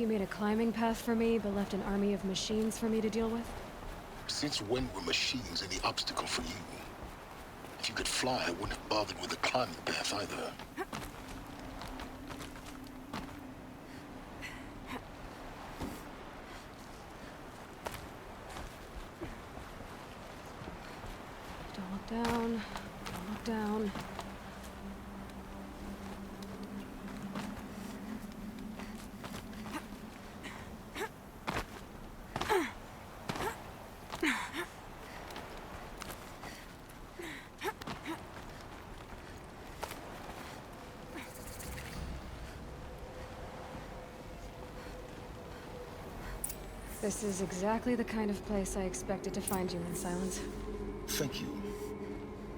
You made a climbing path for me, but left an army of machines for me to deal with? Since when were machines any obstacle for you? If you could fly, I wouldn't have bothered with a climbing path either. Don't look down. Don't look down. This is exactly the kind of place I expected to find you in, Silence. Thank you.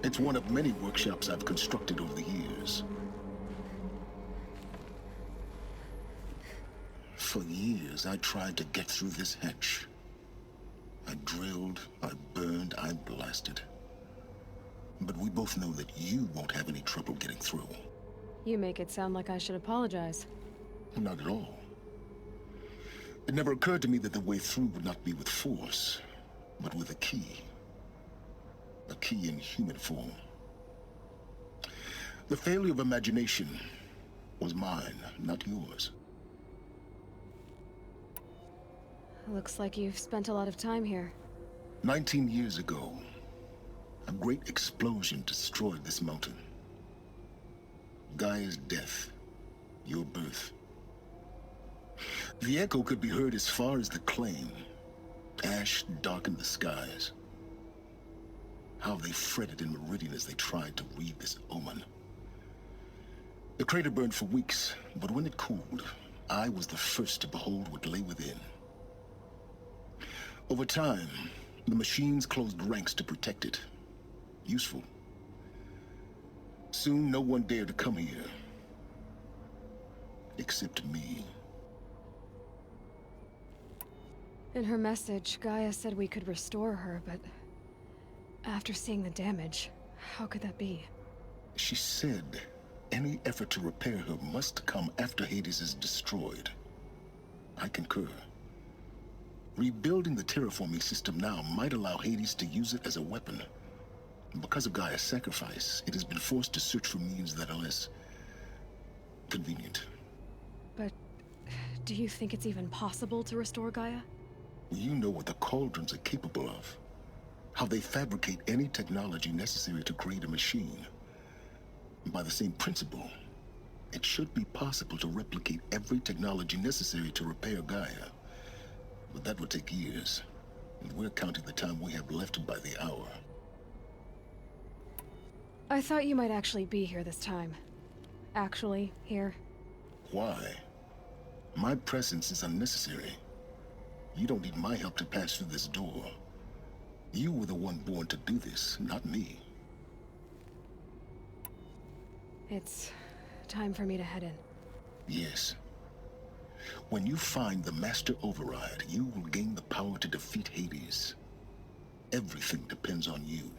It's one of many workshops I've constructed over the years. For years, I tried to get through this hatch. I drilled, I burned, I blasted. But we both know that you won't have any trouble getting through. You make it sound like I should apologize. Not at all. It never occurred to me that the way through would not be with force, but with a key. A key in human form. The failure of imagination was mine, not yours. Looks like you've spent a lot of time here. 19 years ago, a great explosion destroyed this mountain. Gaia's death, your birth. The echo could be heard as far as the claim. Ash darkened the skies. How they fretted in Meridian as they tried to read this omen. The crater burned for weeks, but when it cooled, I was the first to behold what lay within. Over time, the machines closed ranks to protect it. Useful. Soon, no one dared to come here. Except me. In her message, Gaia said we could restore her, but after seeing the damage, how could that be? She said any effort to repair her must come after Hades is destroyed. I concur. Rebuilding the terraforming system now might allow Hades to use it as a weapon. Because of Gaia's sacrifice, it has been forced to search for means that are less convenient. But do you think it's even possible to restore Gaia? You know what the Cauldrons are capable of. How they fabricate any technology necessary to create a machine. By the same principle, it should be possible to replicate every technology necessary to repair Gaia. But that would take years, and we're counting the time we have left by the hour. I thought you might actually be here this time. Actually, here. Why? My presence is unnecessary. You don't need my help to pass through this door. You were the one born to do this, not me. It's time for me to head in. Yes. When you find the Master Override, you will gain the power to defeat Hades. Everything depends on you.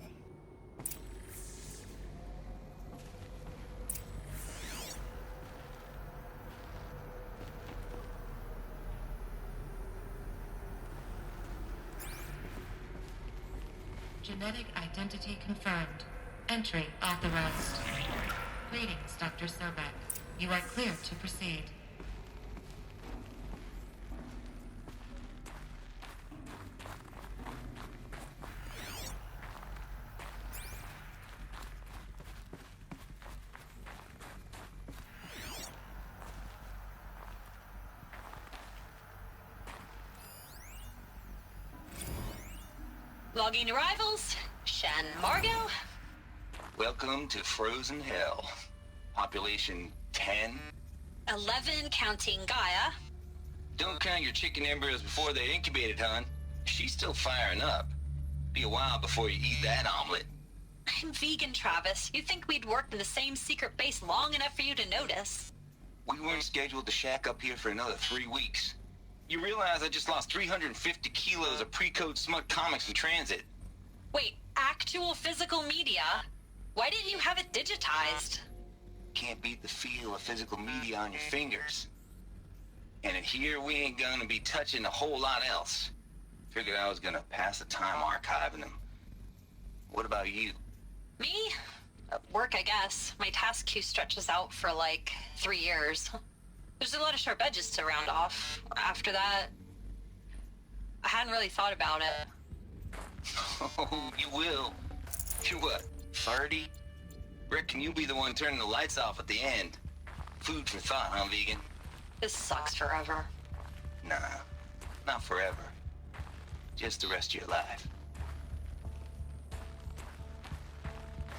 Genetic identity confirmed. Entry authorized. Greetings, Dr. Sobek. You are cleared to proceed. Logging arrivals. Shan Margot. Welcome to Frozen Hell. Population 10. 11 counting Gaia. Don't count your chicken embryos before they're incubated, hon. She's still firing up. Be a while before you eat that omelet. I'm vegan, Travis. You'd think we'd worked in the same secret base long enough for you to notice. We weren't scheduled to shack up here for another 3 weeks. You realize I just lost 350 kilos of pre-code smut comics in transit. Wait, actual physical media? Why didn't you have it digitized? Can't beat the feel of physical media on your fingers. And in here, we ain't gonna be touching a whole lot else. Figured I was gonna pass the time archiving them. What about you? Me? Work, I guess. My task queue stretches out for like 3 years. There's a lot of sharp edges to round off. After that, I hadn't really thought about it. Oh, you will. You're what, 30? Reckon you'll be the one turning the lights off at the end. Food for thought, huh, vegan? This sucks forever. Nah, not forever. Just the rest of your life.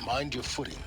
Mind your footing.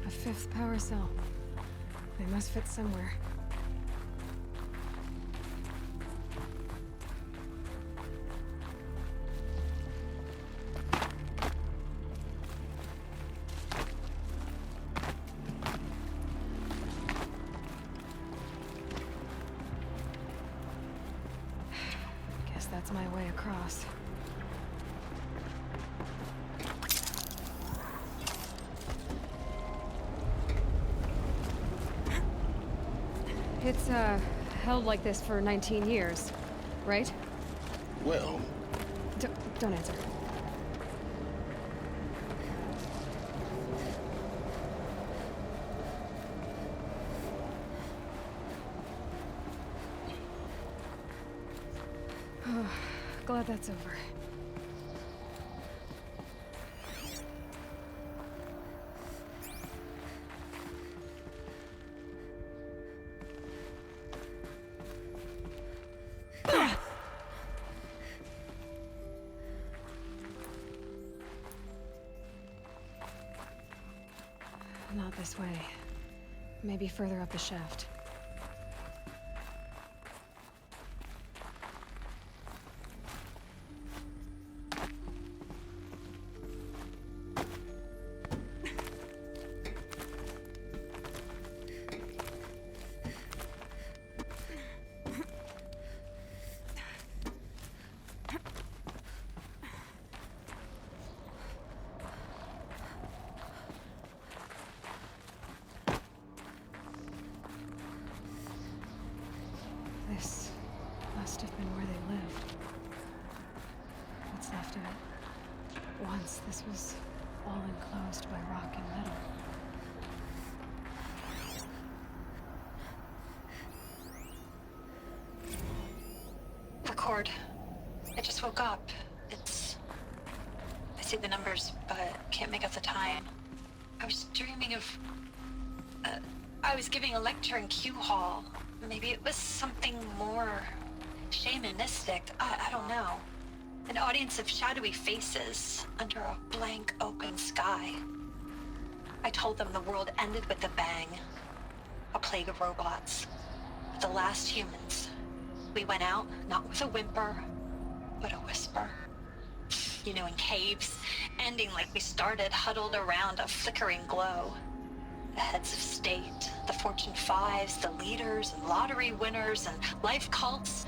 A fifth power cell. They must fit somewhere. Guess that's my way across. It's, held like this for 19 years, right? Well, Don't answer. Glad that's over. Not this way. Maybe further up the shaft. This must have been where they lived. What's left of it. Once, this was all enclosed by rock and metal. Record. I just woke up. I see the numbers, but can't make out the time. I was dreaming of... I was giving a lecture in Q Hall. Maybe it was something more shamanistic. I don't know. An audience of shadowy faces under a blank open sky. I told them the world ended with a bang. A plague of robots. The last humans. We went out, not with a whimper, but a whisper. You know, in caves, ending like we started, huddled around a flickering glow. The heads of state, the Fortune 5s, the leaders and lottery winners and life cults,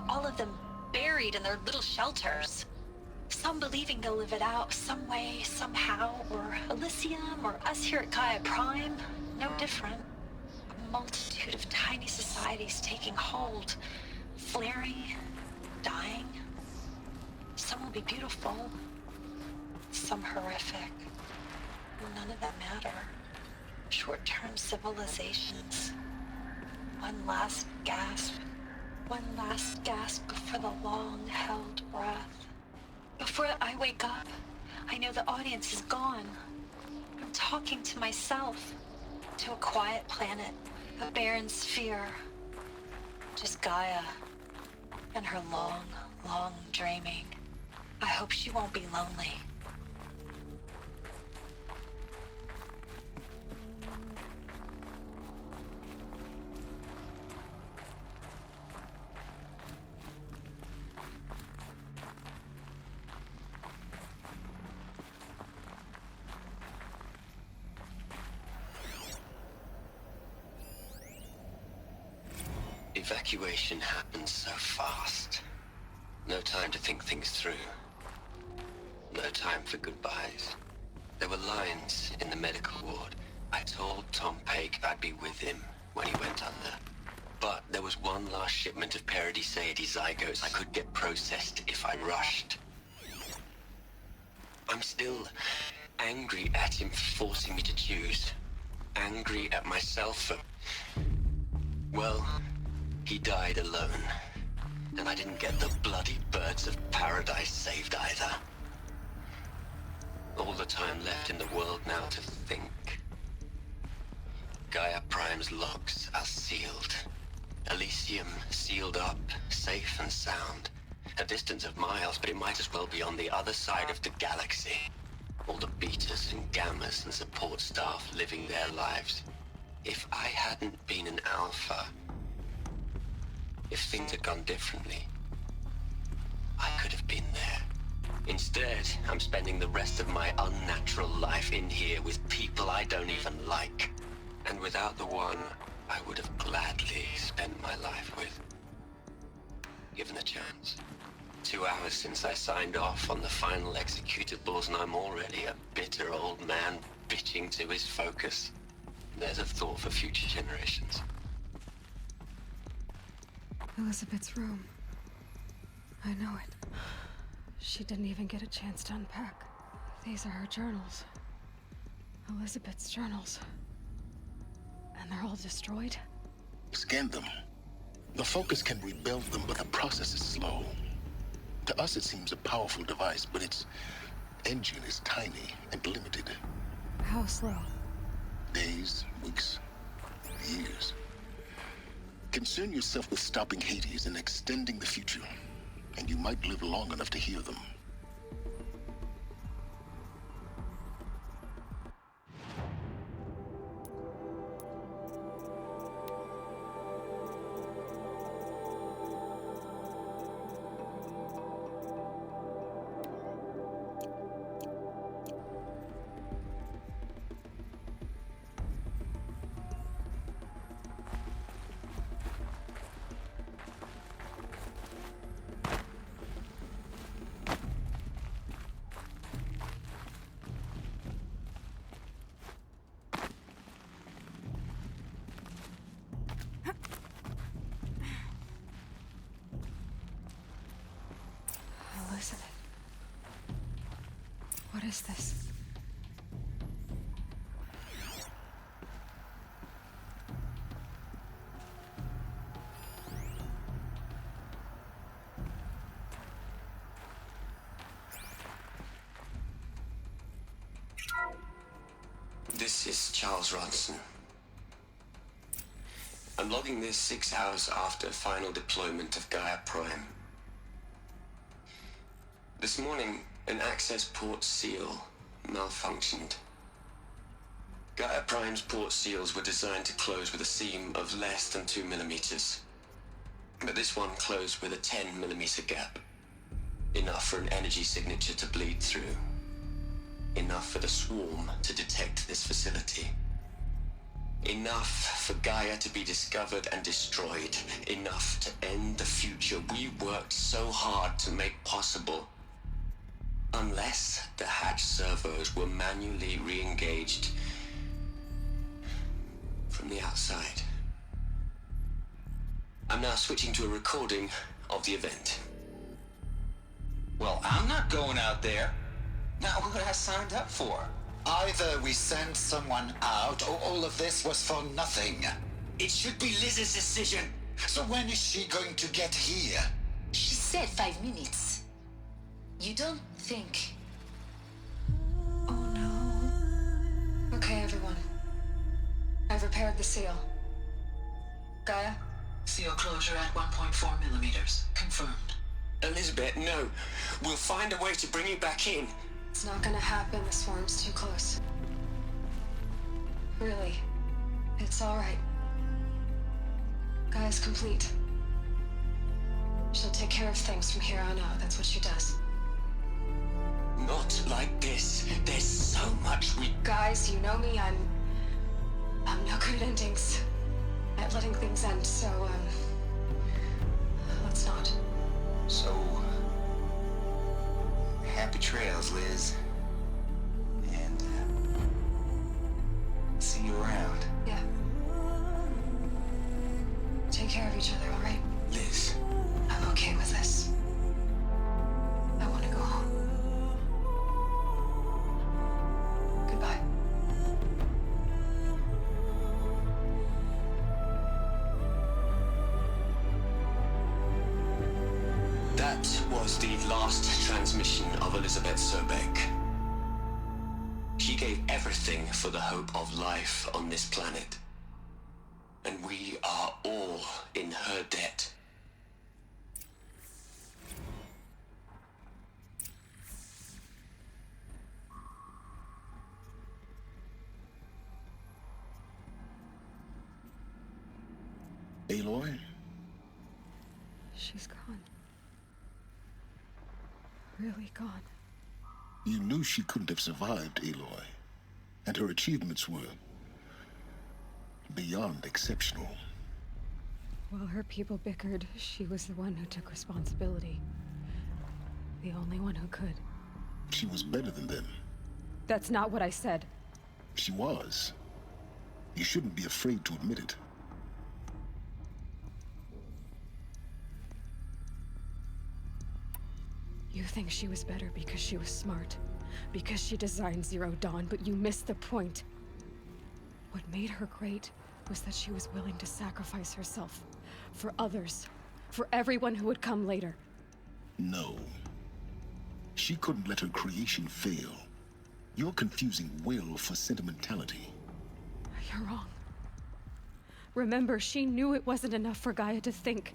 all of them buried in their little shelters. Some believing they'll live it out some way, somehow, or Elysium, or us here at Gaia Prime, no different. A multitude of tiny societies taking hold, flaring, dying. Some will be beautiful, some horrific. None of them matter. short-term civilizations. One last gasp. One last gasp before the long-held breath. Before I wake up, I know the audience is gone. I'm talking to myself. To a quiet planet, a barren sphere. Just Gaia. And her long, long dreaming. I hope she won't be lonely. Evacuation happens so fast. No time to think things through. No time for goodbyes. There were lines in the medical ward. I told Tom Paik I'd be with him when he went under. But there was one last shipment of Paradiseidae zygotes I could get processed if I rushed. I'm still angry at him for forcing me to choose. Angry at myself for... well... he died alone, and I didn't get the bloody birds of paradise saved either. All the time left in the world now to think. Gaia Prime's logs are sealed. Elysium sealed up, safe and sound. A distance of miles, but it might as well be on the other side of the galaxy. All the betas and gammas and support staff living their lives. If I hadn't been an alpha... if things had gone differently, I could have been there. Instead, I'm spending the rest of my unnatural life in here with people I don't even like. And without the one I would have gladly spent my life with. Given a chance. 2 hours since I signed off on the final executables, and I'm already a bitter old man bitching to his focus. There's a thought for future generations. Elizabeth's room. I know it. She didn't even get a chance to unpack. These are her journals. Elizabeth's journals. And they're all destroyed? Scan them. The Focus can rebuild them, but the process is slow. To us, it seems a powerful device, but its engine is tiny and limited. How slow? Days, weeks, years. Concern yourself with stopping Hades and extending the future, and you might live long enough to hear them. Elizabeth. What is this? This is Charles Ronson. I'm logging this 6 hours after final deployment of Gaia Prime. This morning, an access port seal malfunctioned. Gaia Prime's port seals were designed to close with a seam of less than 2 millimeters. But this one closed with a 10 millimeter gap. Enough for an energy signature to bleed through. Enough for the swarm to detect this facility. Enough for Gaia to be discovered and destroyed. Enough to end the future we worked so hard to make possible. Unless the hatch servos were manually re-engaged from the outside. I'm now switching to a recording of the event. Well, I'm not going out there. Not what I signed up for. Either we send someone out, or all of this was for nothing. It should be Liz's decision. So when is she going to get here? She said 5 minutes. You don't think... Oh no. Okay, everyone. I've repaired the seal. Gaia? Seal closure at 1.4 millimeters. Confirmed. Elizabeth, no. We'll find a way to bring you back in. It's not gonna happen. The swarm's too close. Really. It's alright. Gaia's complete. She'll take care of things from here on out. That's what she does. Not like this. There's so much we... Guys, you know me. I'm no good at endings. At letting things end, so, let's not. So, happy trails, Liz. And, see you around. Yeah. Take care of each other, alright? Liz. I'm okay with this. I want to go home. Goodbye. That was the last transmission of Elizabeth Sobek. She gave everything for the hope of life on this planet. And we are all in her debt. Aloy? She's gone. Really gone. You knew she couldn't have survived, Aloy. And her achievements were beyond exceptional. While her people bickered, she was the one who took responsibility. The only one who could. She was better than them. That's not what I said. She was. You shouldn't be afraid to admit it. You think she was better because she was smart, because she designed Zero Dawn, but you missed the point. What made her great was that she was willing to sacrifice herself for others, for everyone who would come later. No. She couldn't let her creation fail. You're confusing will for sentimentality. You're wrong. Remember, she knew it wasn't enough for Gaia to think.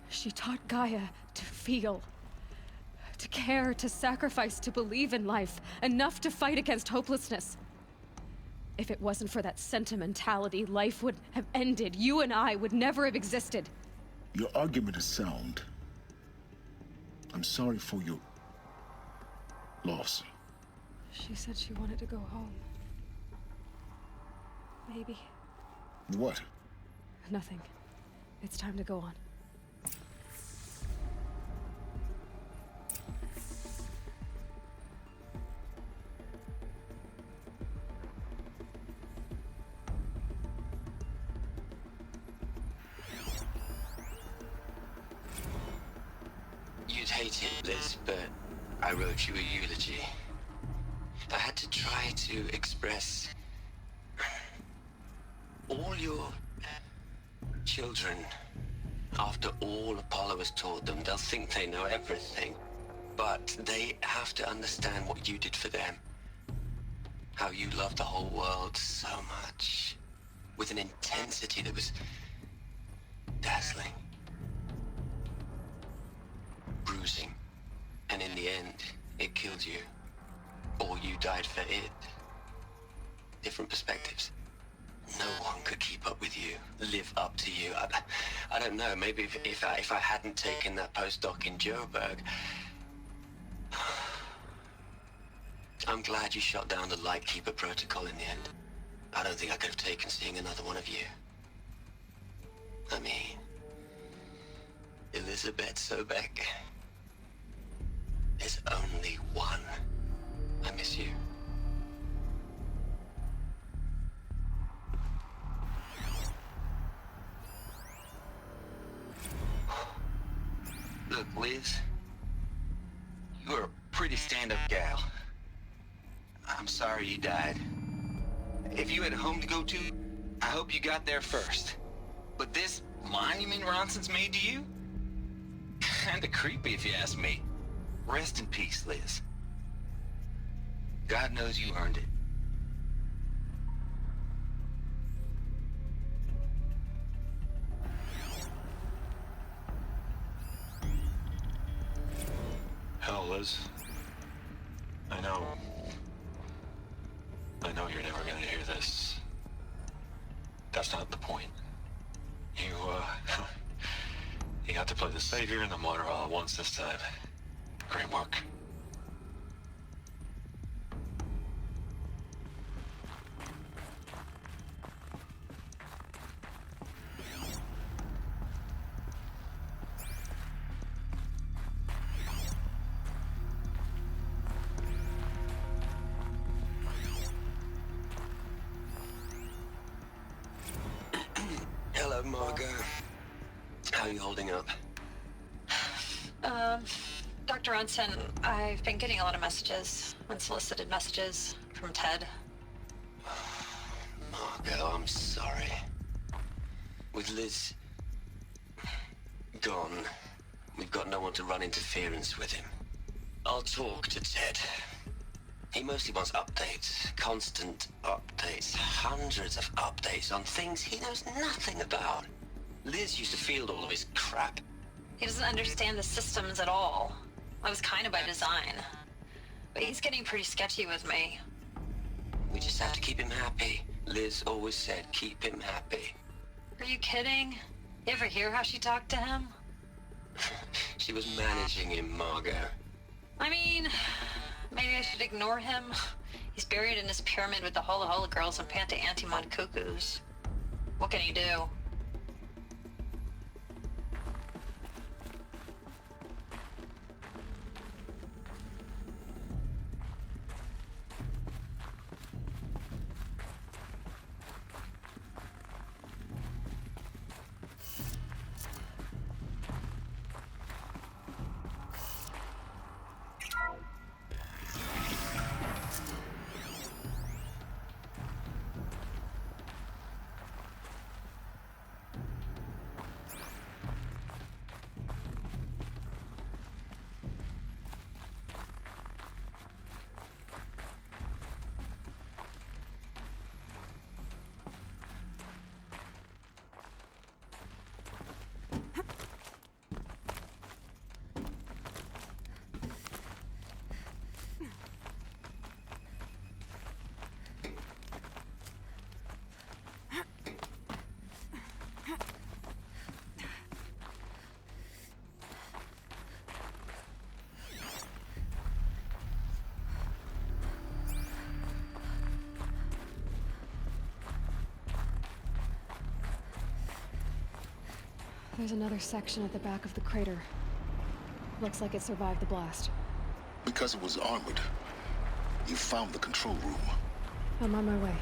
She taught Gaia to feel. To care, to sacrifice, to believe in life, enough to fight against hopelessness. If it wasn't for that sentimentality, life would have ended. You and I would never have existed. Your argument is sound. I'm sorry for your loss. She said she wanted to go home. Maybe. What? Nothing. It's time to go on. You'd hate it, Liz, but I wrote you a eulogy. I had to try to express all your children. After all Apollo has taught them, they'll think they know everything. But they have to understand what you did for them. How you loved the whole world so much. With an intensity that was dazzling. Bruising. And in the end, it killed you. Or you died for it. Different perspectives. No one could keep up with you, live up to you. I don't know, maybe if I hadn't taken that postdoc in Joburg. I'm glad you shot down the Lightkeeper protocol in the end. I don't think I could have taken seeing another one of you. I mean, Elizabeth Sobek. There's only one. I miss you. Look, Liz, you're a pretty stand-up gal. I'm sorry you died. If you had a home to go to, I hope you got there first. But this monument Ronson's made to you? Kinda creepy if you ask me. Rest in peace, Liz. God knows you earned it. Hell, Liz. I know. I know you're never gonna hear this. That's not the point. You, you got to play the savior and the martyr all at once this time. Great work. Hello, Margot. How are you holding up? Dr. Ronson, I've been getting a lot of messages, unsolicited messages from Ted. Margot, I'm sorry. With Liz gone, we've got no one to run interference with him. I'll talk to Ted. He mostly wants updates, constant updates, hundreds of updates on things he knows nothing about. Liz used to field all of his crap. He doesn't understand the systems at all. That was kind of by design. But he's getting pretty sketchy with me. We just have to keep him happy. Liz always said, keep him happy. Are you kidding? You ever hear how she talked to him? She was managing him, Margot. I mean, maybe I should ignore him. He's buried in his pyramid with the Hola Hola girls and Panta Antimon cuckoos. What can he do? There's another section at the back of the crater. Looks like it survived the blast. Because it was armored, you found the control room. I'm on my way.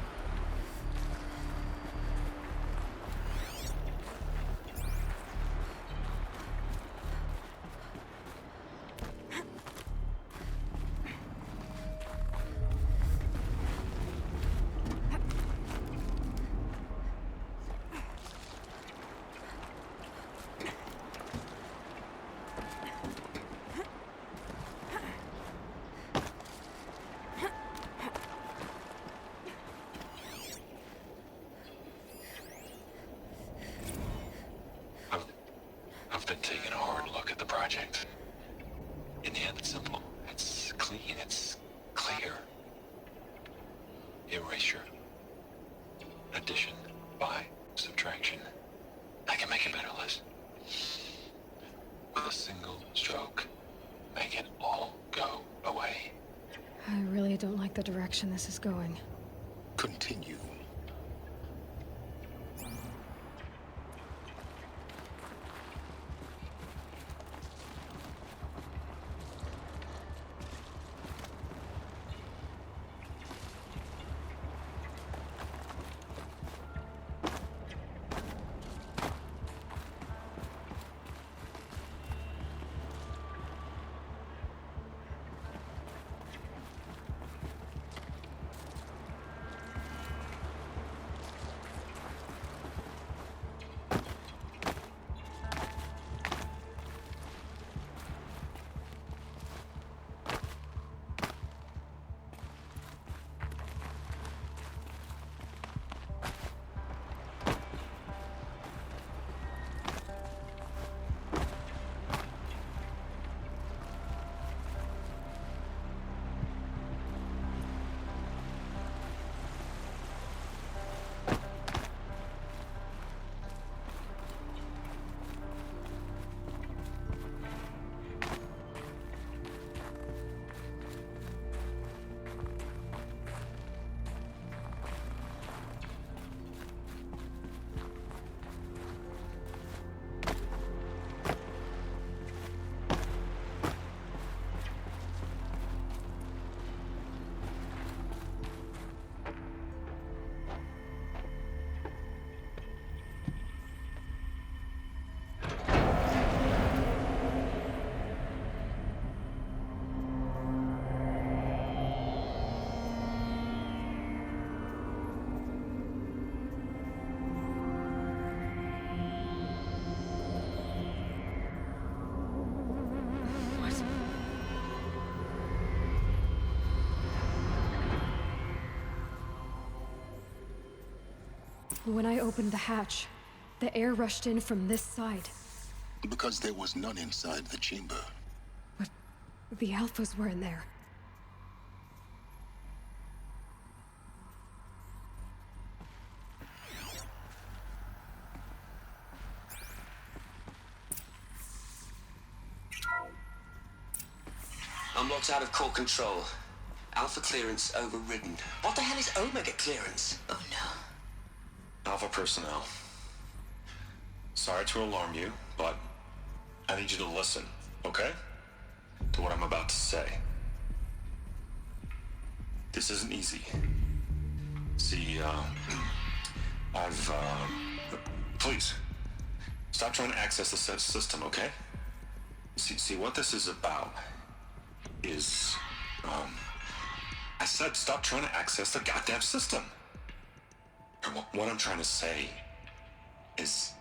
I've been taking a hard look at the project. In the end, it's simple. It's clean. It's clear. Erasure. Addition. By. Subtraction. I can make it better, Liz. With a single stroke. Make it all go away. I really don't like the direction this is going. Continue. When I opened the hatch, the air rushed in from this side. Because there was none inside the chamber. But the Alphas were in there. Unlocked out of core control. Alpha clearance overridden. What the hell is Omega clearance? Oh no. Alpha personnel. Sorry to alarm you, but I need you to listen, okay? To what I'm about to say. This isn't easy. See, please, stop trying to access the system, okay? See, what this is about is, I said stop trying to access the goddamn system. And what I'm trying to say is,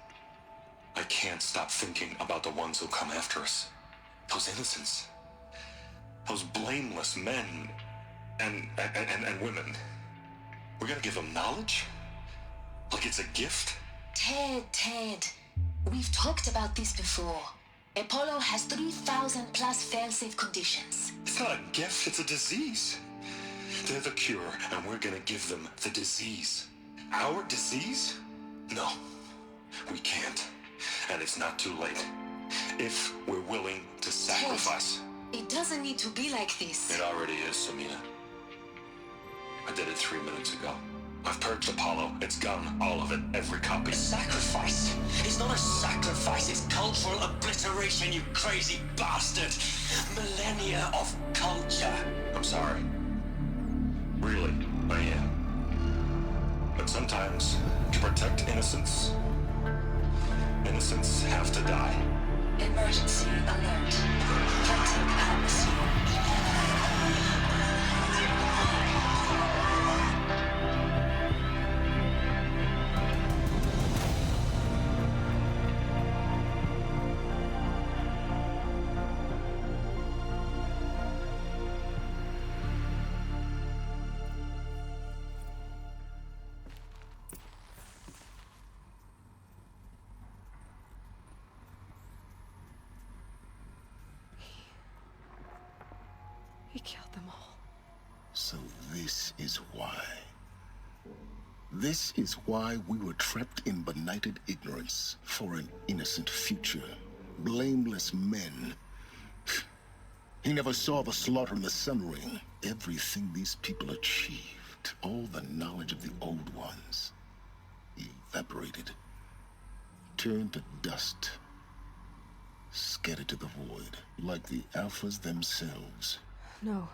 I can't stop thinking about the ones who come after us. Those innocents. Those blameless men and women. We're gonna give them knowledge? Like it's a gift? Ted. We've talked about this before. Apollo has 3,000 plus fail-safe conditions. It's not a gift, it's a disease. They're the cure, and we're gonna give them the disease. Our disease? No, we can't. And it's not too late. If we're willing to sacrifice. Ted, it doesn't need to be like this. It already is, Samina. I did it 3 minutes ago. I've purged Apollo. It's gone. All of it. Every copy. Sacrifice? It's not a sacrifice. It's cultural obliteration, you crazy bastard. Millennia of culture. I'm sorry. Really, I am. But sometimes, to protect innocence, innocents have to die. Emergency alert. Planting atmosphere. He killed them all. So this is why. This is why we were trapped in benighted ignorance for an innocent future. Blameless men. He never saw the slaughter in the Sun Ring. Everything these people achieved, all the knowledge of the old ones, evaporated, turned to dust, scattered to the void, like the Alphas themselves. No.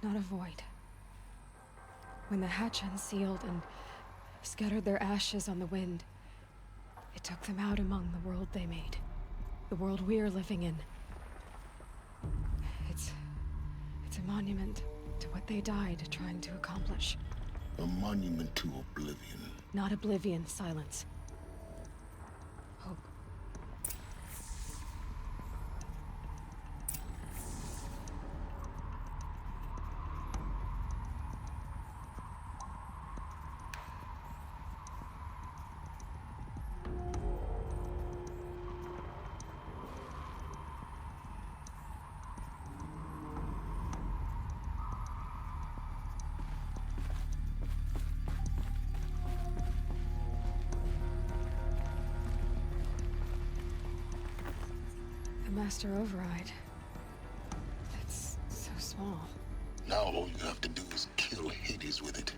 Not a void. When the hatch unsealed and scattered their ashes on the wind, it took them out among the world they made. The world we're living in. It's a monument to what they died trying to accomplish. A monument to oblivion. Not oblivion, silence. Hope. The Master Override. It's so small. Now all you have to do is kill Hades with it.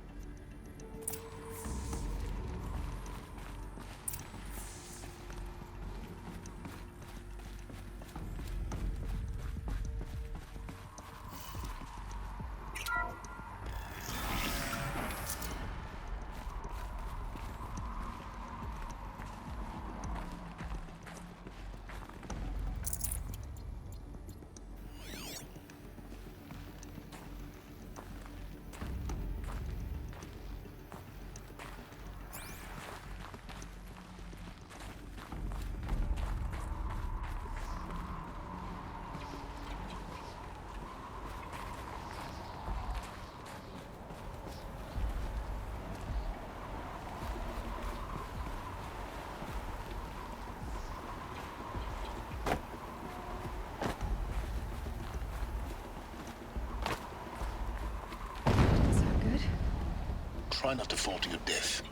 Try not to fall to your death.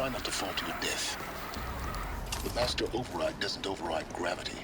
Try not to fall to your death. The master override doesn't override gravity.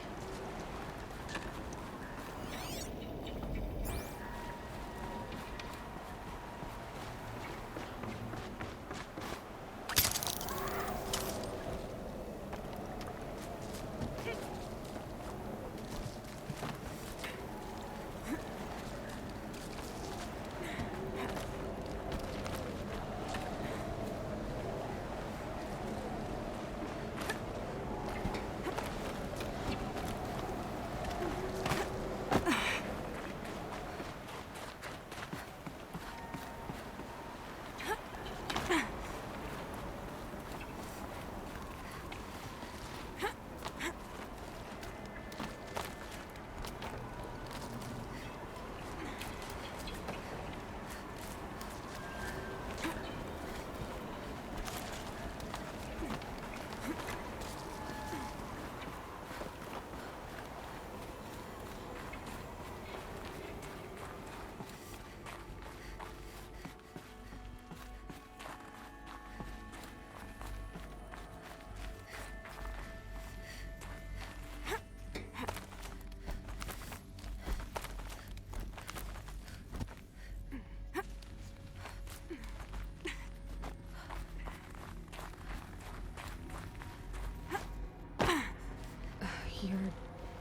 You're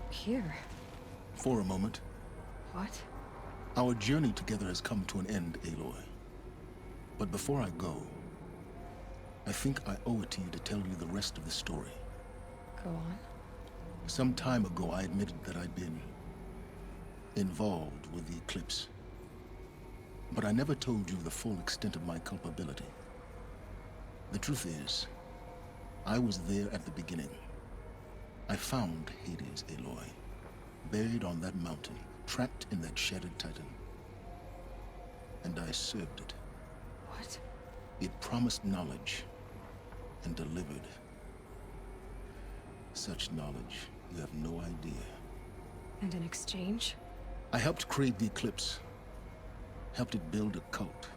here. For a moment, What? our journey together has come to an end, Aloy. But before I go, I think I owe it to you to tell you the rest of the story. Go on. Some time ago, I admitted that I'd been involved with the eclipse. But I never told you the full extent of my culpability. The truth is, I was there at the beginning. I found Hades, Aloy, buried on that mountain, trapped in that shattered titan. And I served it. What? It promised knowledge and delivered. Such knowledge, you have no idea. And in exchange? I helped create the eclipse. Helped it build a cult,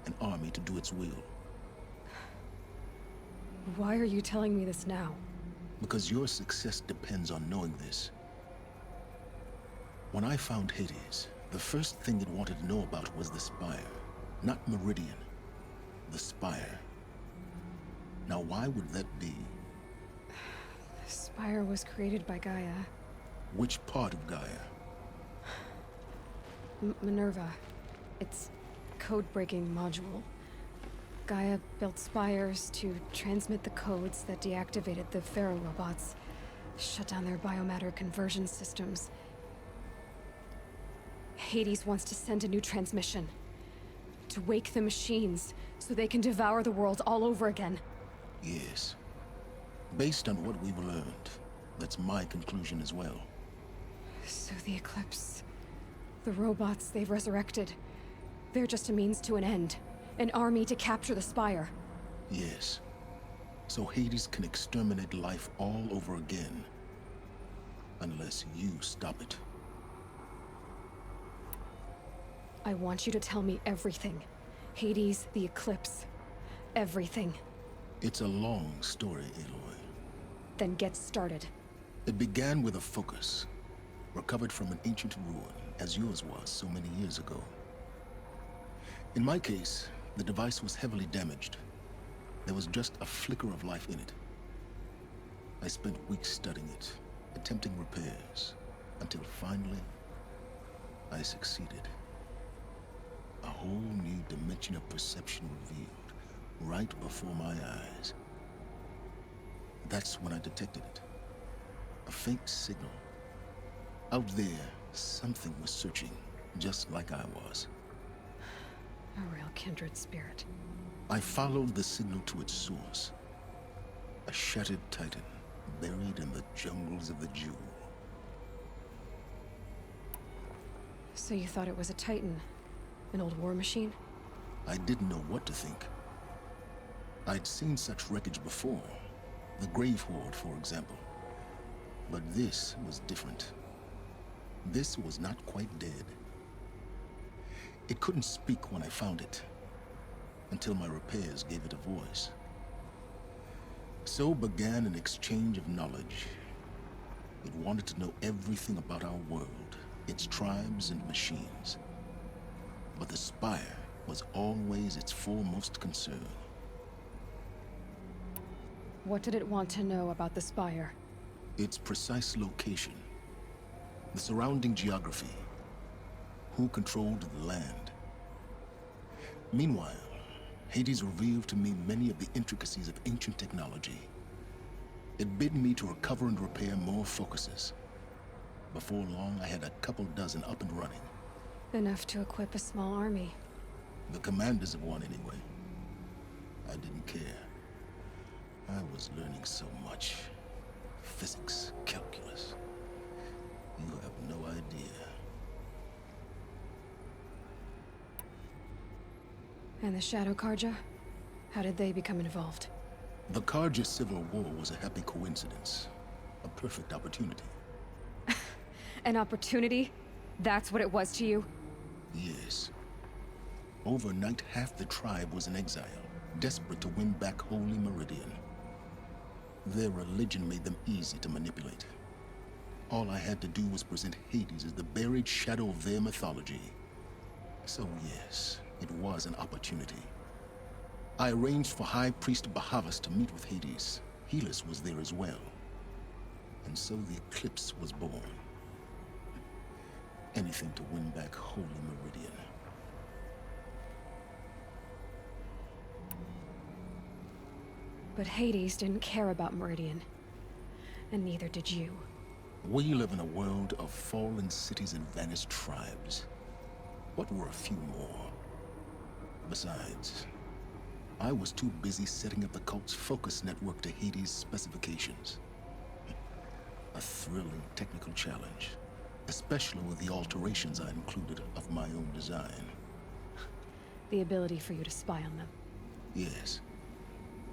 an army to do its will. Why are you telling me this now? Because your success depends on knowing this. When I found Hades, the first thing it wanted to know about was the Spire. Not Meridian. The Spire. Now why would that be? The Spire was created by Gaia. Which part of Gaia? Minerva. It's code-breaking module. Gaia built spires to transmit the codes that deactivated the Pharaoh robots, shut down their biomatter conversion systems. Hades wants to send a new transmission. To wake the machines, so they can devour the world all over again. Yes. Based on what we've learned, that's my conclusion as well. So the Eclipse... the robots they've resurrected... they're just a means to an end. An army to capture the Spire. Yes. So Hades can exterminate life all over again. Unless you stop it. I want you to tell me everything. Hades, the Eclipse. Everything. It's a long story, Aloy. Then get started. It began with a focus. Recovered from an ancient ruin, as yours was so many years ago. In my case, the device was heavily damaged. There was just a flicker of life in it. I spent weeks studying it, attempting repairs, until finally, I succeeded. A whole new dimension of perception revealed, right before my eyes. That's when I detected it. A faint signal. Out there, something was searching, just like I was. A real kindred spirit. I followed the signal to its source. A shattered titan, buried in the jungles of the Jewel. So you thought it was a Titan? An old war machine? I didn't know what to think. I'd seen such wreckage before. The Grave Horde, for example. But this was different. This was not quite dead. It couldn't speak when I found it, until my repairs gave it a voice. So began an exchange of knowledge. It wanted to know everything about our world, its tribes and machines. But the Spire was always its foremost concern. What did it want to know about the Spire? Its precise location, the surrounding geography, who controlled the land. Meanwhile, Hades revealed to me many of the intricacies of ancient technology. It bid me to recover and repair more focuses. Before long, I had a couple dozen up and running. Enough to equip a small army. The commanders of one, anyway. I didn't care. I was learning so much. Physics, calculus. You have no idea. And the Shadow Karja? How did they become involved? The Karja Civil War was a happy coincidence. A perfect opportunity. An opportunity? That's what it was to you? Yes. Overnight, half the tribe was in exile, desperate to win back Holy Meridian. Their religion made them easy to manipulate. All I had to do was present Hades as the buried shadow of their mythology. So yes, it was an opportunity. I arranged for High Priest Bahavas to meet with Hades. Helis was there as well. And so the eclipse was born. Anything to win back Holy Meridian. But Hades didn't care about Meridian. And neither did you. We live in a world of fallen cities and vanished tribes. What were a few more? Besides, I was too busy setting up the cult's focus network to Hades' specifications. A thrilling technical challenge, especially with the alterations I included of my own design. The ability for you to spy on them. Yes.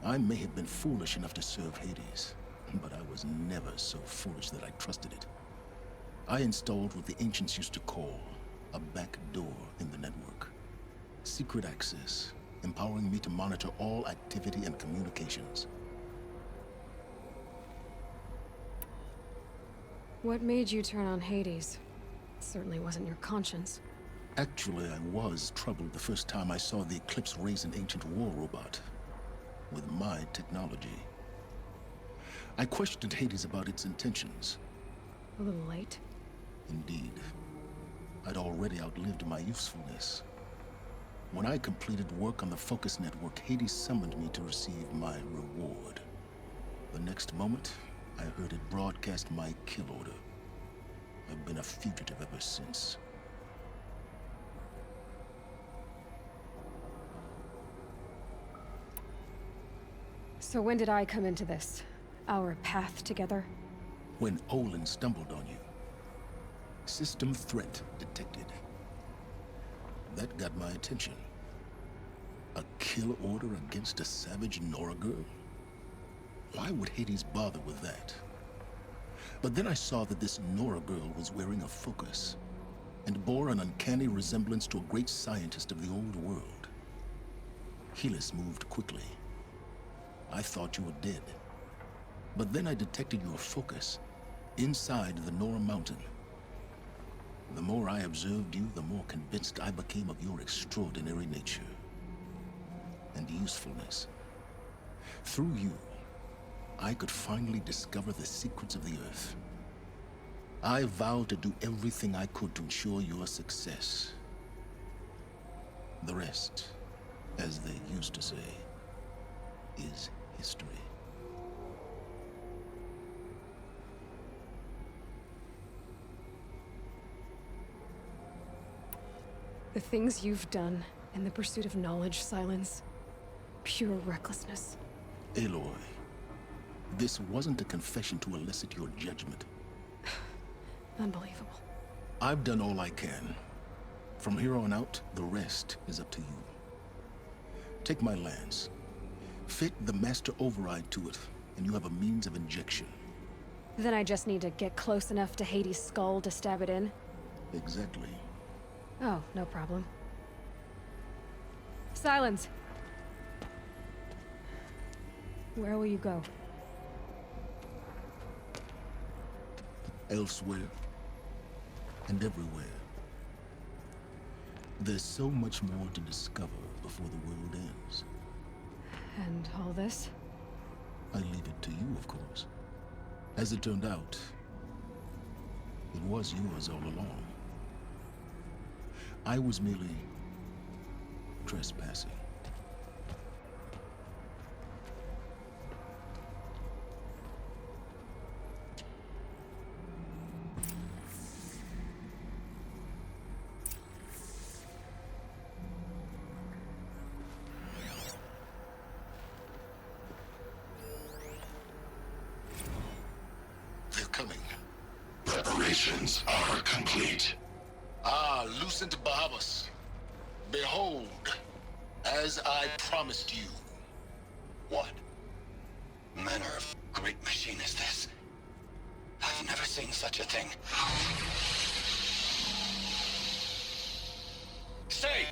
I may have been foolish enough to serve Hades, but I was never so foolish that I trusted it. I installed what the ancients used to call a back door in the network. Secret access, empowering me to monitor all activity and communications. What made you turn on Hades? It certainly wasn't your conscience. Actually, I was troubled the first time I saw the Eclipse raise an ancient war robot. With my technology. I questioned Hades about its intentions. A little late. Indeed. I'd already outlived my usefulness. When I completed work on the Focus Network, Hades summoned me to receive my reward. The next moment, I heard it broadcast my kill order. I've been a fugitive ever since. So when did I come into this? Our path together? When Olin stumbled on you. System threat detected. That got my attention. A kill order against a savage Nora girl? Why would Hades bother with that? But then I saw that this Nora girl was wearing a focus, and bore an uncanny resemblance to a great scientist of the old world. Helis moved quickly. I thought you were dead. But then I detected your focus inside the Nora Mountain. The more I observed you, the more convinced I became of your extraordinary nature. And usefulness. Through you, I could finally discover the secrets of the Earth. I vowed to do everything I could to ensure your success. The rest, as they used to say, is history. The things you've done in the pursuit of knowledge, Silence. Pure recklessness. Aloy, this wasn't a confession to elicit your judgment. Unbelievable. I've done all I can. From here on out, the rest is up to you. Take my lance. Fit the master override to it, and you have a means of injection. Then I just need to get close enough to Hades' skull to stab it in? Exactly. Oh, no problem. Silence! Where will you go? Elsewhere. And everywhere. There's so much more to discover before the world ends. And all this? I leave it to you, of course. As it turned out, it was yours all along. I was merely trespassing. They're coming. Preparations are complete. Ah, Lucent Bahavas. Behold, as I promised you. What manner of great machine is this? I've never seen such a thing. Stay!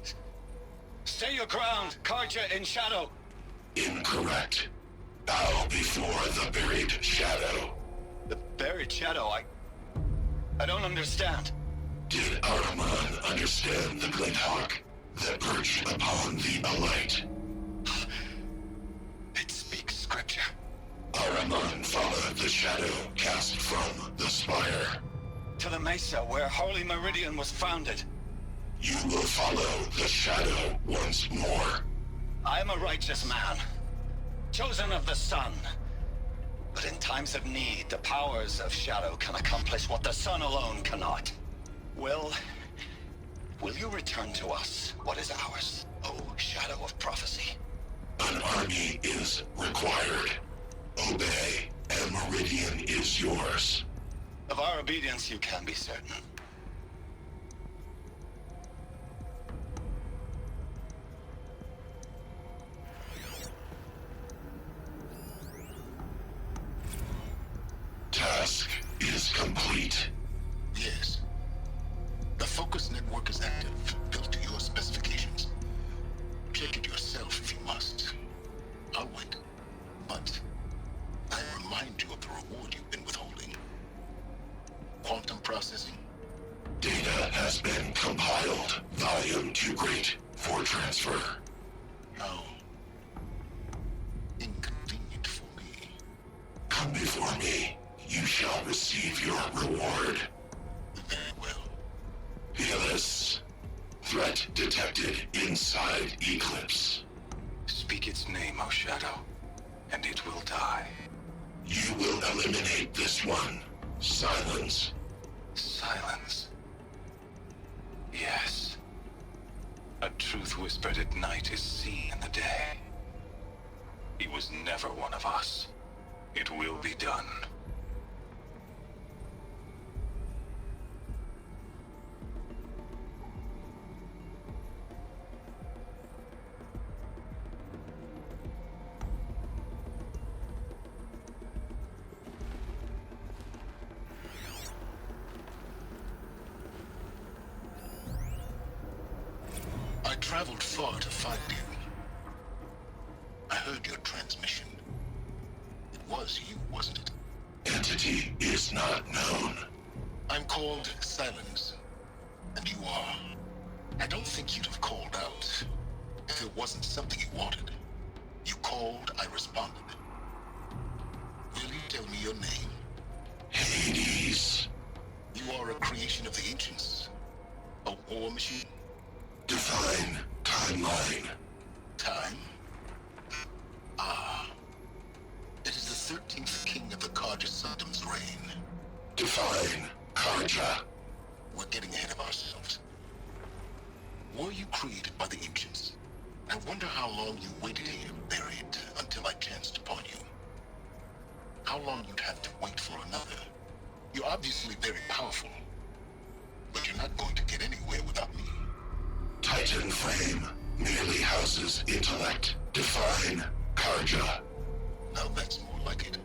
Stay your ground, Karja in shadow! Incorrect. Bow before the buried shadow. The buried shadow, I don't understand. Did Araman understand the glint hawk that perched upon the alight? It speaks scripture. Araman followed the shadow cast from the spire. To the mesa where Holy Meridian was founded. You will follow the shadow once more. I am a righteous man, chosen of the sun. But in times of need, the powers of shadow can accomplish what the sun alone cannot. Will you return to us what is ours, O Shadow of Prophecy? An army is required. Obey, and Meridian is yours. Of our obedience you can be certain. Task is complete. Yes. The focus network is active, built to your specifications. Check it yourself if you must. I'll wait. But I remind you of the reward you've been withholding. Quantum processing. Data has been compiled. Volume too great for transfer. How inconvenient for me. Come before me. You shall receive your reward. Very well. Fearless. Threat detected inside Eclipse. Speak its name, O Shadow, and it will die. You will eliminate this one. Silence. Silence. Yes. A truth whispered at night is seen in the day. He was never one of us. It will be done. I traveled far to find you. I heard your transmission. It was you, wasn't it? Entity is not known. I'm called Silence. And you are. I don't think you'd have called out if it wasn't something you wanted. You called, I responded. your name? Hades. You are a creation of the ancients. A war machine? Define timeline. Time? Ah. It is the 13th king of the Carja Sanctum's reign. Define Karja. We're getting ahead of ourselves. Were you created by the ancients? I wonder how long you waited here, buried, until I chanced upon you. How long you'd have to wait for another. You're obviously very powerful, but you're not going to get anywhere without me. Titan frame merely houses intellect. Define Karja. Now that's more like it.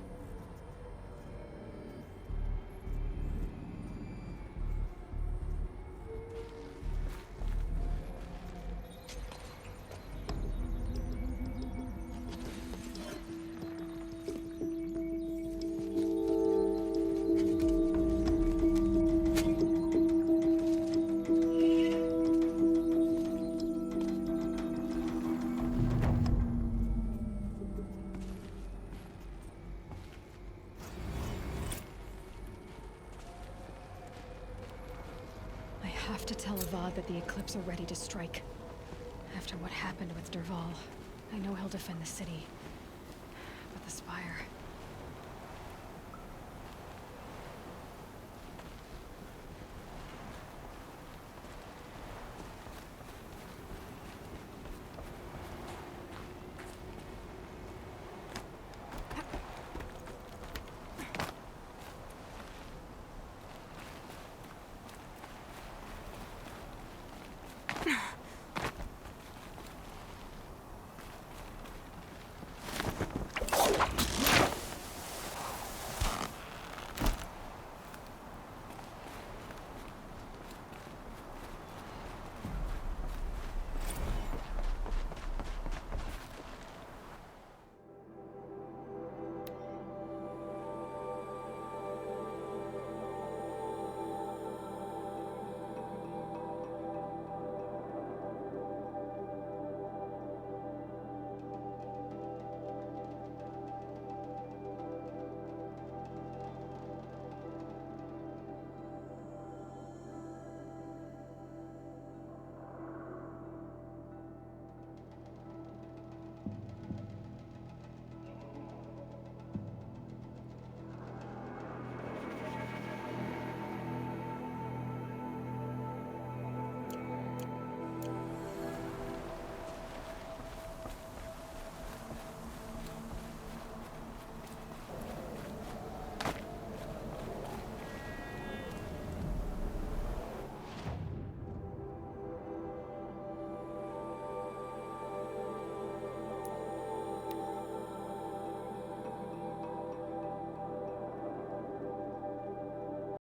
I have to tell Avad that the Eclipse are ready to strike. After what happened with Derval, I know he'll defend the city. But the Spire...